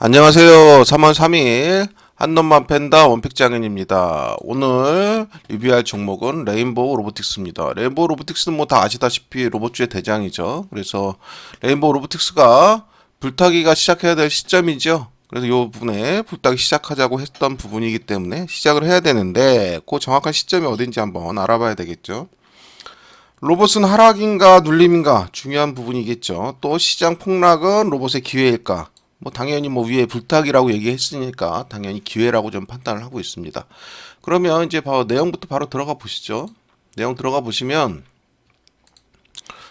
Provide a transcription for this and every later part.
안녕하세요. 3월 3일 한놈만 팬다 원픽장현입니다. 오늘 리뷰할 종목은 레인보우 로보틱스입니다. 레인보우 로보틱스는 뭐 다 아시다시피 로봇주의 대장이죠. 그래서 레인보우 로보틱스가 불타기가 시작해야 될 시점이죠. 그래서 이 부분에 불타기 시작하자고 했던 부분이기 때문에 시작을 해야 되는데 그 정확한 시점이 어딘지 한번 알아봐야 되겠죠. 로봇은 하락인가 눌림인가 중요한 부분이겠죠. 또 시장 폭락은 로봇의 기회일까? 뭐 당연히 뭐 위에 불타기라고 얘기했으니까 당연히 기회라고 좀 판단을 하고 있습니다. 그러면 이제 바로 내용부터 바로 들어가 보시죠. 내용 들어가 보시면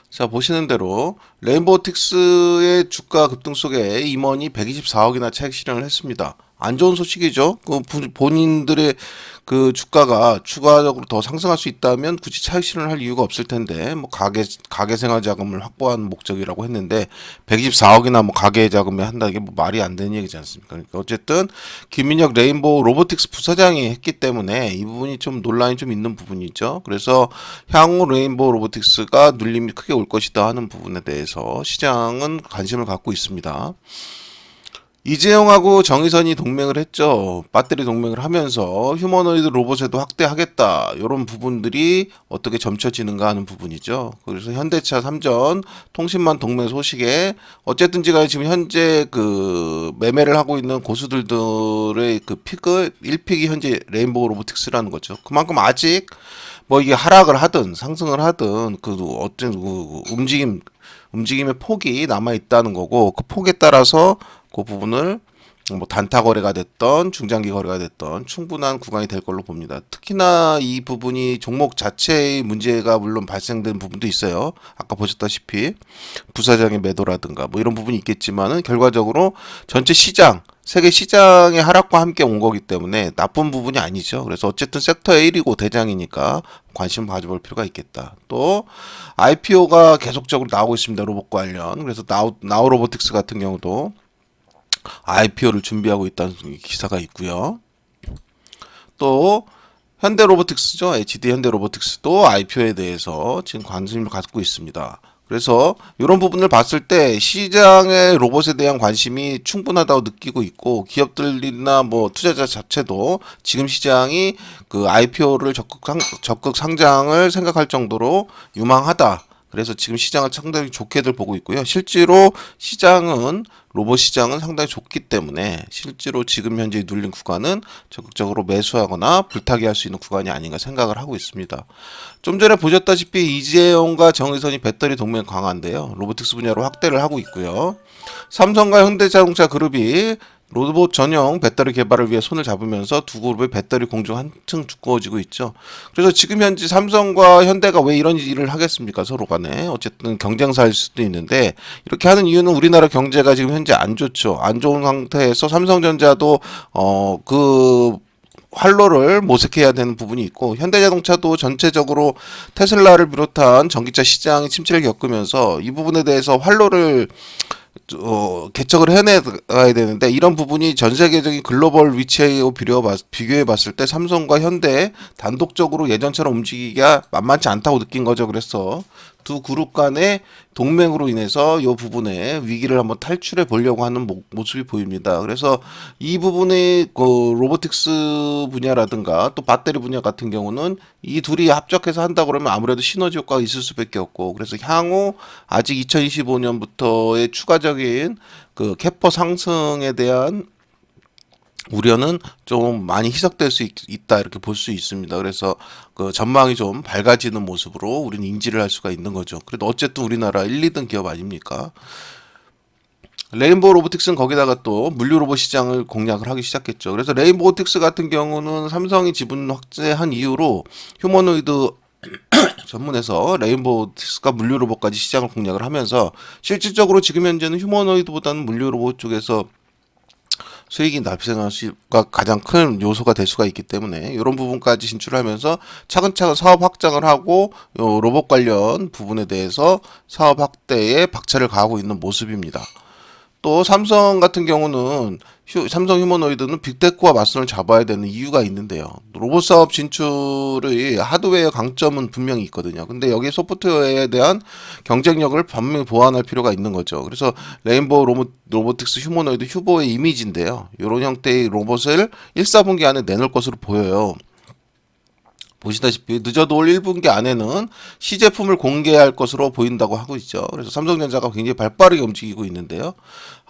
자 보시는 대로 레인보우틱스의 주가 급등 속에 임원이 124억이나 차익 실현을 했습니다. 안 좋은 소식이죠. 그 본인들의 그 주가가 추가적으로 더 상승할 수 있다면 굳이 차익 실현을 할 이유가 없을 텐데 뭐 가계 생활 자금을 확보하는 목적이라고 했는데 124억이나 뭐 가계 자금에 한다는 게 뭐 말이 안 되는 얘기지 않습니까? 그러니까 어쨌든 김민혁 레인보우 로보틱스 부사장이 했기 때문에 이 부분이 좀 논란이 좀 있는 부분이죠. 그래서 향후 레인보우 로보틱스가 눌림이 크게 올 것이다 하는 부분에 대해서 시장은 관심을 갖고 있습니다. 이재용하고 정의선이 동맹을 했죠. 배터리 동맹을 하면서 휴머노이드 로봇에도 확대하겠다. 이런 부분들이 어떻게 점쳐지는가 하는 부분이죠. 그래서 현대차, 삼전, 통신만 동맹 소식에 어쨌든지 간에 지금 현재 그 매매를 하고 있는 고수들의 그 피크 1픽이 현재 레인보우 로보틱스라는 거죠. 그만큼 아직 뭐 이게 하락을 하든 상승을 하든 그 어떤 그 움직임의 폭이 남아 있다는 거고 그 폭에 따라서 그 부분을 뭐 단타 거래가 됐던 중장기 거래가 됐던 충분한 구간이 될 걸로 봅니다. 특히나 이 부분이 종목 자체의 문제가 물론 발생된 부분도 있어요. 아까 보셨다시피 부사장의 매도라든가 뭐 이런 부분이 있겠지만은 결과적으로 전체 시장 세계 시장의 하락과 함께 온 거기 때문에 나쁜 부분이 아니죠. 그래서 어쨌든 섹터 1이고 대장이니까 관심 가져볼 필요가 있겠다. 또 IPO가 계속적으로 나오고 있습니다. 로봇 관련. 그래서 나우 로보틱스 같은 경우도 IPO를 준비하고 있다는 기사가 있고요. 또 현대로보틱스죠. HD 현대로보틱스도 IPO에 대해서 지금 관심을 갖고 있습니다. 그래서 이런 부분을 봤을 때 시장의 로봇에 대한 관심이 충분하다고 느끼고 있고 기업들이나 뭐 투자자 자체도 지금 시장이 그 IPO를 적극 상장을 생각할 정도로 유망하다. 그래서 지금 시장을 상당히 좋게들 보고 있고요. 실제로 시장은 로봇 시장은 상당히 좋기 때문에 실제로 지금 현재 눌린 구간은 적극적으로 매수하거나 불타기 할 수 있는 구간이 아닌가 생각을 하고 있습니다. 좀 전에 보셨다시피 이재용과 정의선이 배터리 동맹 강화인데요. 로보틱스 분야로 확대를 하고 있고요. 삼성과 현대자동차 그룹이 로봇 전용 배터리 개발을 위해 손을 잡으면서 두 그룹의 배터리 공조 한층 두꺼워지고 있죠. 그래서 지금 현재 삼성과 현대가 왜 이런 일을 하겠습니까? 서로 간에. 어쨌든 경쟁사일 수도 있는데 이렇게 하는 이유는 우리나라 경제가 지금 현재 안 좋죠. 안 좋은 상태에서 삼성전자도 그 활로를 모색해야 되는 부분이 있고 현대자동차도 전체적으로 테슬라를 비롯한 전기차 시장이 침체를 겪으면서 이 부분에 대해서 활로를 개척을 해내야 되는데 이런 부분이 전 세계적인 글로벌 위치하고 비교해 봤을 때 삼성과 현대 단독적으로 예전처럼 움직이기가 만만치 않다고 느낀 거죠. 그래서 두 그룹 간의 동맹으로 인해서 이 부분에 위기를 한번 탈출해 보려고 하는 모습이 보입니다. 그래서 이 부분의 그 로보틱스 분야라든가 또 배터리 분야 같은 경우는 이 둘이 합작해서 한다 그러면 아무래도 시너지 효과가 있을 수밖에 없고 그래서 향후 아직 2025년부터의 추가적인 그 캐퍼 상승에 대한 우려는 좀 많이 희석될 수 있다 이렇게 볼 수 있습니다. 그래서 그 전망이 좀 밝아지는 모습으로 우리는 인지를 할 수가 있는 거죠. 그래도 어쨌든 우리나라 1, 2등 기업 아닙니까? 레인보우 로보틱스는 거기다가 또 물류 로봇 시장을 공략을 하기 시작했죠. 그래서 레인보우 로보틱스 같은 경우는 삼성이 지분 확대한 이후로 휴머노이드 전문에서 레인보우 로보틱스가 물류 로봇까지 시장을 공략을 하면서 실질적으로 지금 현재는 휴머노이드보다는 물류 로봇 쪽에서 수익이 발생할 수가 가장 큰 요소가 될 수가 있기 때문에 이런 부분까지 진출하면서 차근차근 사업 확장을 하고 로봇 관련 부분에 대해서 사업 확대에 박차를 가하고 있는 모습입니다. 또 삼성 같은 경우는 삼성 휴머노이드는 빅테크와 맞선을 잡아야 되는 이유가 있는데요. 로봇 사업 진출의 하드웨어 강점은 분명히 있거든요. 근데 여기 소프트웨어에 대한 경쟁력을 분명히 보완할 필요가 있는 거죠. 그래서 레인보우 로보틱스 휴머노이드 휴보의 이미지인데요. 이런 형태의 로봇을 1, 4분기 안에 내놓을 것으로 보여요. 보시다시피 늦어도 올 1분기 안에는 시제품을 공개할 것으로 보인다고 하고 있죠. 그래서 삼성전자가 굉장히 발빠르게 움직이고 있는데요.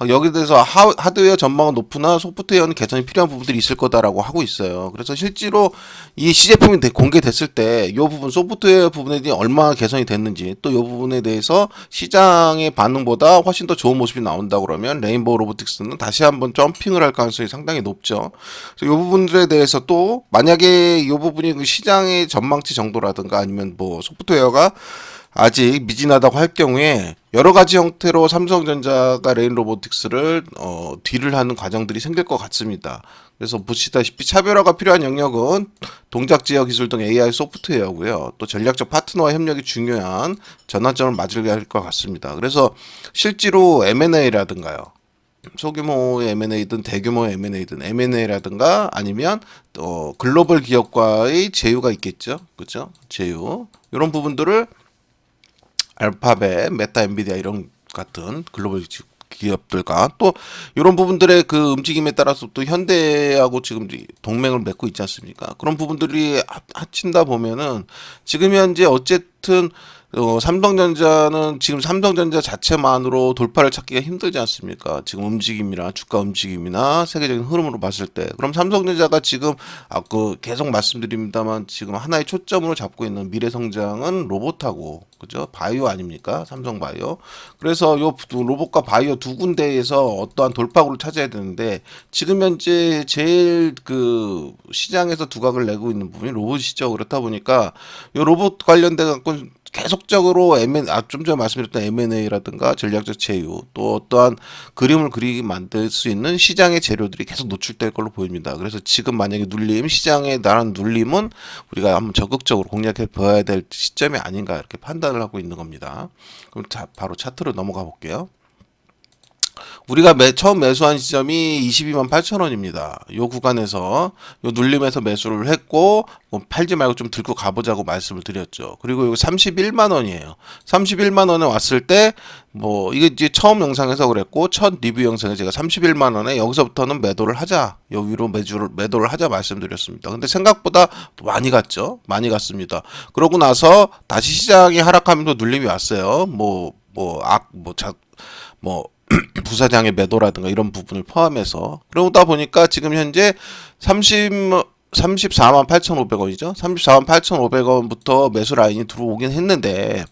여기에 대해서 하드웨어 전망은 높으나 소프트웨어는 개선이 필요한 부분들이 있을 거다라고 하고 있어요. 그래서 실제로 이 시제품이 공개됐을 때 이 부분 소프트웨어 부분에 대해 얼마나 개선이 됐는지 또 이 부분에 대해서 시장의 반응보다 훨씬 더 좋은 모습이 나온다 그러면 레인보우 로보틱스는 다시 한번 점핑을 할 가능성이 상당히 높죠. 그래서 이 부분들에 대해서 또 만약에 이 부분이 그 시장의 전망치 정도라든가 아니면 뭐 소프트웨어가 아직 미진하다고 할 경우에 여러 가지 형태로 삼성전자가 레인 로보틱스를 딜을 하는 과정들이 생길 것 같습니다. 그래서 보시다시피 차별화가 필요한 영역은 동작 제어 기술 등 AI 소프트웨어고요. 또 전략적 파트너와 협력이 중요한 전환점을 맞을 것 같습니다. 그래서 실제로 M&A라든가요. 소규모의 M&A든 대규모의 M&A든 M&A라든가 아니면 글로벌 기업과의 제휴가 있겠죠. 그렇죠? 제휴. 이런 부분들을 알파벳, 메타, 엔비디아 이런 같은 글로벌 기업들과 또 이런 부분들의 그 움직임에 따라서 또 현대하고 지금 동맹을 맺고 있지 않습니까? 그런 부분들이 합친다 보면은 지금 현재 어쨌든 삼성전자는 지금 삼성전자 자체만으로 돌파를 찾기가 힘들지 않습니까? 지금 움직임이나 주가 움직임이나 세계적인 흐름으로 봤을 때. 그럼 삼성전자가 지금 계속 말씀드립니다만 지금 하나의 초점으로 잡고 있는 미래 성장은 로봇하고 그죠? 바이오 아닙니까? 삼성 바이오. 그래서 요 로봇과 바이오 두 군데에서 어떠한 돌파구를 찾아야 되는데 지금 현재 제일 그 시장에서 두각을 내고 있는 부분이 로봇이죠. 그렇다 보니까 요 로봇 관련돼 갖고 계속적으로 좀 전에 말씀드렸던 M&A라든가 전략적 제휴 또 어떠한 그림을 그리게 만들 수 있는 시장의 재료들이 계속 노출될 걸로 보입니다. 그래서 지금 만약에 시장에 나란 눌림은 우리가 한번 적극적으로 공략해 봐야 될 시점이 아닌가 이렇게 판단을 하고 있는 겁니다. 그럼 바로 차트로 넘어가 볼게요. 우리가 처음 매수한 시점이 22만 8천 원입니다. 요 구간에서 요 눌림에서 매수를 했고 팔지 말고 좀 들고 가보자고 말씀을 드렸죠. 그리고 이거 31만 원이에요. 31만 원에 왔을 때 뭐 이게 이제 처음 영상에서 그랬고 첫 리뷰 영상에 제가 31만 원에 여기서부터는 매도를 하자. 요 위로 매도를 하자 말씀드렸습니다. 근데 생각보다 많이 갔죠. 많이 갔습니다. 그러고 나서 다시 시장이 하락하면서 눌림이 왔어요. 부사장의 매도라든가 이런 부분을 포함해서 그러다 보니까 지금 현재 34만 8,500원이죠. 34만 8,500원부터 매수 라인이 들어오긴 했는데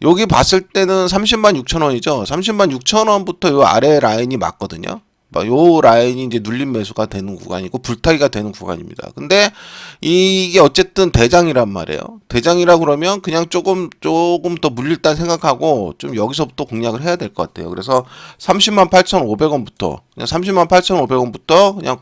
여기 봤을 때는 30만 6천 원이죠. 30만 6천 원부터 요 아래 라인이 맞거든요. 요 라인이 이제 눌림 매수가 되는 구간이고 불타기가 되는 구간입니다. 근데 이게 어쨌든 대장이란 말이에요. 대장이라 그러면 그냥 조금 더 물릴단 생각하고 좀 여기서부터 공략을 해야 될 것 같아요. 그래서 30만 8,500원부터 그냥 30만 8,500원부터 그냥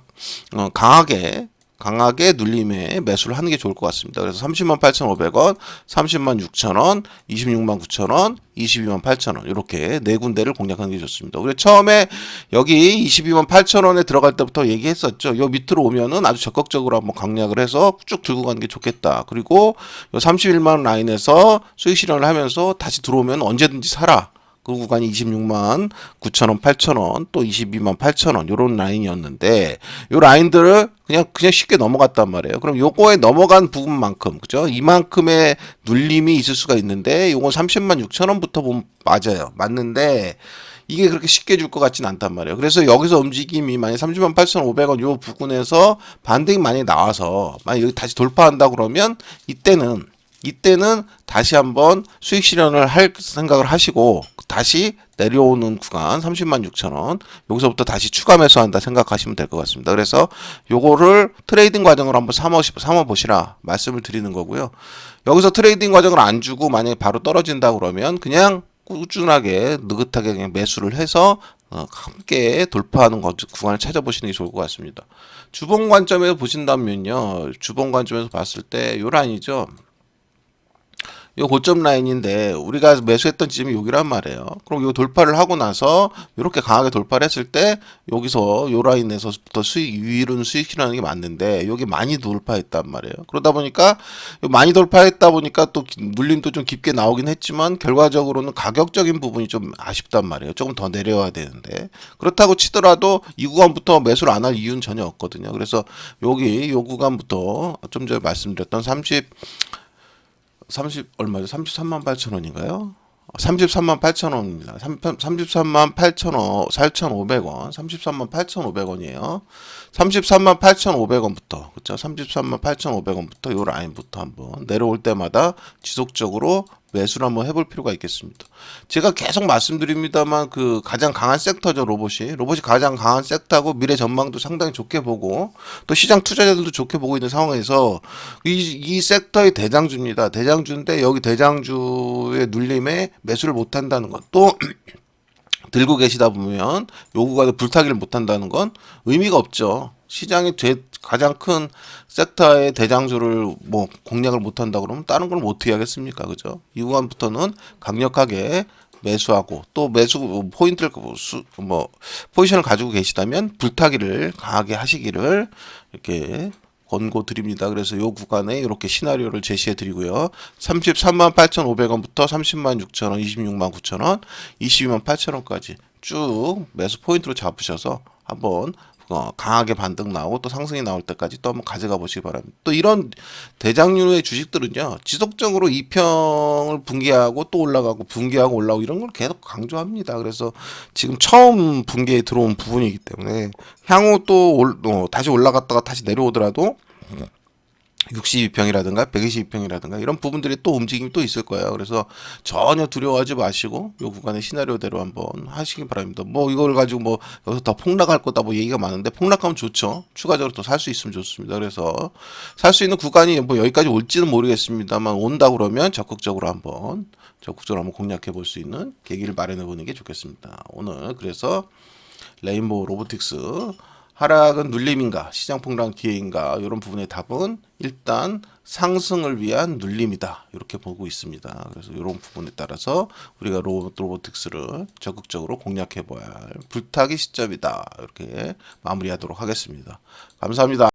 강하게 눌림에 매수를 하는 게 좋을 것 같습니다. 그래서 30만 8,500원, 30만 6천원, 26만 9천원, 22만 8천원 이렇게 네 군데를 공략하는 게 좋습니다. 우리 처음에 여기 22만 8천원에 들어갈 때부터 얘기했었죠. 요 밑으로 오면은 아주 적극적으로 한번 강약을 해서 쭉 들고 가는 게 좋겠다. 그리고 요 31만 라인에서 수익 실현을 하면서 다시 들어오면 언제든지 사라. 그 구간이 26만 9천원, 8천원, 또 22만 8천원 요런 라인이었는데 요 라인들을 그냥 쉽게 넘어갔단 말이에요. 그럼 요거에 넘어간 부분만큼 그죠? 이만큼의 눌림이 있을 수가 있는데 요건 30만 6천원부터 보면 맞아요. 맞는데 이게 그렇게 쉽게 줄 것 같지는 않단 말이에요. 그래서 여기서 움직임이 만약 30만 8,500원 요 부분에서 반등이 많이 나와서 만약 여기 다시 돌파한다 그러면 이때는 다시 한번 수익 실현을 할 생각을 하시고 다시 내려오는 구간 30만 6천원 여기서부터 다시 추가 매수한다 생각하시면 될 것 같습니다. 그래서 요거를 트레이딩 과정으로 한번 삼아 보시라 말씀을 드리는 거고요. 여기서 트레이딩 과정을 안 주고 만약에 바로 떨어진다 그러면 그냥 꾸준하게 느긋하게 그냥 매수를 해서 함께 돌파하는 구간을 찾아보시는 게 좋을 것 같습니다. 주봉 관점에서 보신다면요. 주봉 관점에서 봤을 때 요 라인이죠. 요 고점 라인인데 우리가 매수했던 지점이 여기란 말이에요. 그럼 요 돌파를 하고 나서 이렇게 강하게 돌파를 했을 때 여기서 요 라인에서부터 수익 위로는 수익이라는 게 맞는데 여기 많이 돌파했단 말이에요. 그러다 보니까 많이 돌파했다 보니까 또 눌림도 좀 깊게 나오긴 했지만 결과적으로는 가격적인 부분이 좀 아쉽단 말이에요. 조금 더 내려와야 되는데 그렇다고 치더라도 이 구간부터 매수를 안 할 이유는 전혀 없거든요. 그래서 여기 요 구간부터 좀 전에 말씀드렸던 30 얼마죠? 33만 8천 원인가요? 33만 8천 원입니다. 33만 8천 원, 4,500원, 33만 8,500원이에요. 33만 8,500원부터, 그쵸? 33만 8,500원부터 요 라인부터 한번 내려올 때마다 지속적으로 매수를 한번 해볼 필요가 있겠습니다. 제가 계속 말씀드립니다만 그 가장 강한 섹터죠, 로봇이 가장 강한 섹터고 미래 전망도 상당히 좋게 보고 또 시장 투자자들도 좋게 보고 있는 상황에서 이 섹터의 대장주입니다. 대장주인데 여기 대장주의 눌림에 매수를 못 한다는 것도 들고 계시다 보면 요구가 불타기를 못 한다는 건 의미가 없죠. 시장의 가장 큰 섹터의 대장주를 뭐 공략을 못 한다 그러면 다른 걸 어떻게 하겠습니까? 그죠? 이 구간부터는 강력하게 매수하고 또 매수 포인트를 포지션을 가지고 계시다면 불타기를 강하게 하시기를 이렇게 권고 드립니다. 그래서 요 구간에 이렇게 시나리오를 제시해 드리고요. 33만 8,500원부터 30만 6천원, 26만 9천원, 22만 8천원까지 쭉 매수 포인트로 잡으셔서 한번 강하게 반등 나오고 또 상승이 나올 때까지 또 한번 가져가 보시기 바랍니다. 또 이런 대장류의 주식들은요 지속적으로 이평을 붕괴하고 또 올라가고 붕괴하고 올라오고 이런 걸 계속 강조합니다. 그래서 지금 처음 붕괴에 들어온 부분이기 때문에 향후 또 다시 올라갔다가 다시 내려오더라도 62평이라든가 122평이라든가 이런 부분들이 또 움직임이 또 있을 거예요. 그래서 전혀 두려워하지 마시고 요 구간의 시나리오대로 한번 하시기 바랍니다. 뭐 이걸 가지고 뭐 여기서 더 폭락할 거다 뭐 얘기가 많은데 폭락하면 좋죠. 추가적으로 또 살 수 있으면 좋습니다. 그래서 살 수 있는 구간이 뭐 여기까지 올지는 모르겠습니다만 온다 그러면 적극적으로 한번 공략해 볼 수 있는 계기를 마련해 보는 게 좋겠습니다. 오늘 그래서 레인보우 로보틱스 하락은 눌림인가 시장 폭락 기회인가 이런 부분의 답은 일단 상승을 위한 눌림이다 이렇게 보고 있습니다. 그래서 이런 부분에 따라서 우리가 로보틱스를 적극적으로 공략해 봐야 할 불타기 시점이다 이렇게 마무리하도록 하겠습니다. 감사합니다.